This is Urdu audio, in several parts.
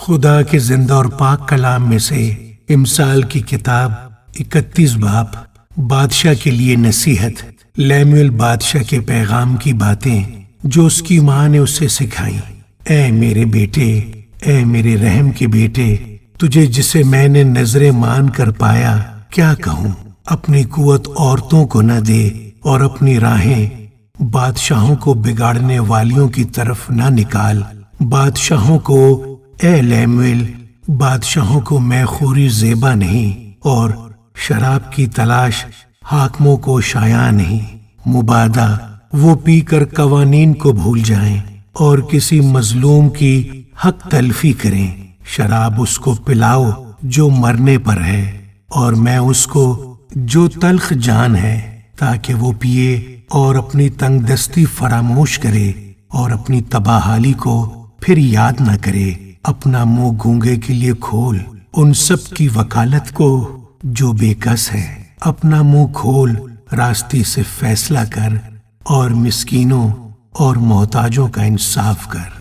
خدا کے زندہ اور پاک کلام میں سے امثال کی کتاب 31 باب بادشاہ کے لیے نصیحت۔ لیمویل بادشاہ کے پیغام کی باتیں جو اس کی ماں نے اسے سکھائیں۔ اے میرے بیٹے، اے میرے رحم کے بیٹے، تجھے جسے میں نے نظریں مان کر پایا کیا کہوں؟ اپنی قوت عورتوں کو نہ دے اور اپنی راہیں بادشاہوں کو بگاڑنے والیوں کی طرف نہ نکال۔ بادشاہوں کو، اے لیمویل، بادشاہوں کو میں خوری زیبا نہیں اور شراب کی تلاش حاکموں کو شایع نہیں۔ مبادہ وہ پی کر قوانین کو بھول جائیں اور کسی مظلوم کی حق تلفی کریں۔ شراب اس کو پلاؤ جو مرنے پر ہے، اور میں اس کو جو تلخ جان ہے، تاکہ وہ پیے اور اپنی تنگ دستی فراموش کرے اور اپنی تباہی کو پھر یاد نہ کرے۔ اپنا منہ گونگے کے لیے کھول ان سب کی وکالت کو جو بے کس ہے۔ اپنا منہ کھول راستے سے فیصلہ کر اور مسکینوں اور محتاجوں کا انصاف کر۔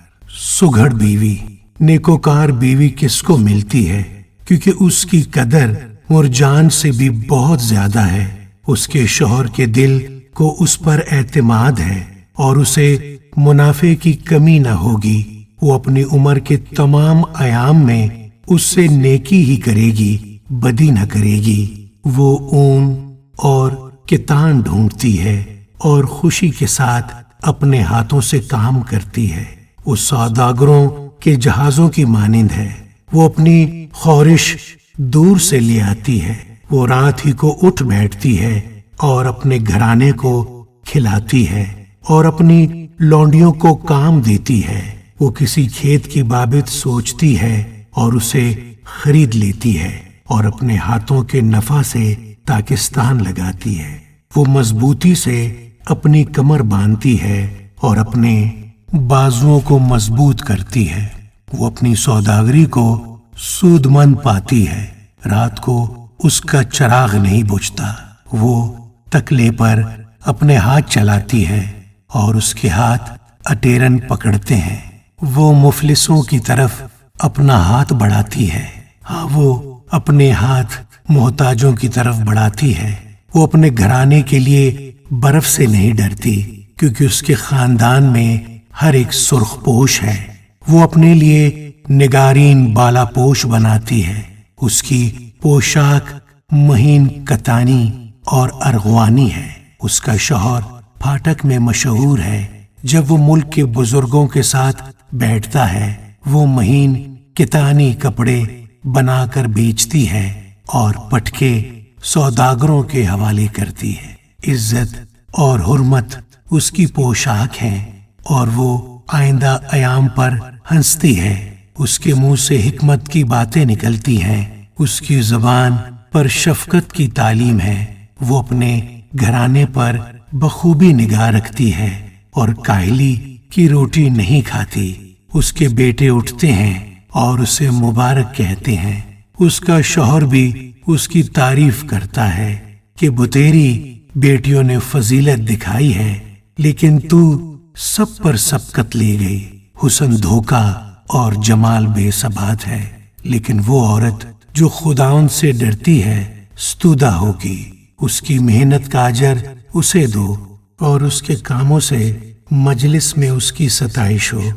سگھڑ بیوی، نیکوکار بیوی کس کو ملتی ہے؟ کیونکہ اس کی قدر مرجان سے بھی بہت زیادہ ہے۔ اس کے شوہر کے دل کو اس پر اعتماد ہے اور اسے منافع کی کمی نہ ہوگی۔ وہ اپنی عمر کے تمام ایام میں اس سے نیکی ہی کرے گی، بدی نہ کرے گی۔ وہ اون اور کتان ڈھونڈتی ہے اور خوشی کے ساتھ اپنے ہاتھوں سے کام کرتی ہے۔ وہ سوداگروں کے جہازوں کی مانند ہے۔ وہ اپنی خورش دور سے لے آتی ہے۔ وہ رات ہی کو اٹھ بیٹھتی ہے اور اپنے گھرانے کو کھلاتی ہے اور اپنی لونڈیوں کو کام دیتی ہے۔ وہ کسی کھیت کی بابت سوچتی ہے اور اسے خرید لیتی ہے اور اپنے ہاتھوں کے نفع سے تاکستان لگاتی ہے۔ وہ مضبوطی سے اپنی کمر باندھتی ہے اور اپنے بازوؤں کو مضبوط کرتی ہے۔ وہ اپنی سوداگری کو سود مند پاتی ہے۔ رات کو اس کا چراغ نہیں بجھتا۔ وہ تکلے پر اپنے ہاتھ چلاتی ہے اور اس کے ہاتھ اٹیرن پکڑتے ہیں۔ وہ مفلسوں کی طرف اپنا ہاتھ بڑھاتی ہے۔ ہاں، وہ اپنے ہاتھ محتاجوں کی طرف بڑھاتی ہے۔ وہ اپنے گھرانے کے لیے برف سے نہیں ڈرتی، کیونکہ اس کے خاندان میں ہر ایک سرخ پوش ہے۔ وہ اپنے لیے نگارین بالا پوش بناتی ہے۔ اس کی پوشاک مہین کتانی اور ارغوانی ہے۔ اس کا شوہر پھاٹک میں مشہور ہے۔ جب وہ ملک کے بزرگوں کے ساتھ بیٹھتا ہے، وہ مہین کتانی کپڑے بنا کر بیچتی ہے اور پٹکے سوداگروں کے حوالے کرتی ہے۔ عزت اور حرمت اس کی پوشاک ہیں اور وہ آئندہ ایام پر ہنستی ہے۔ اس کے منہ سے حکمت کی باتیں نکلتی ہیں۔ اس کی زبان پر شفقت کی تعلیم ہے۔ وہ اپنے گھرانے پر بخوبی نگاہ رکھتی ہے اور کاہلی کی روٹی نہیں کھاتی۔ اس کے بیٹے اٹھتے ہیں اور اسے مبارک کہتے ہیں۔ اس کا شوہر بھی اس کی تعریف کرتا ہے کہ بتیری بیٹیوں نے فضیلت دکھائی ہے، لیکن تو سب پر سبقت لے گئی۔ حسن دھوکا اور جمال بے ثبات ہے، لیکن وہ عورت جو خداوند سے ڈرتی ہے ستودہ ہوگی۔ اس کی محنت کا اجر اسے دو اور اس کے کاموں سے مجلس میں اس کی ستائش ہو۔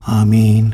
آمین۔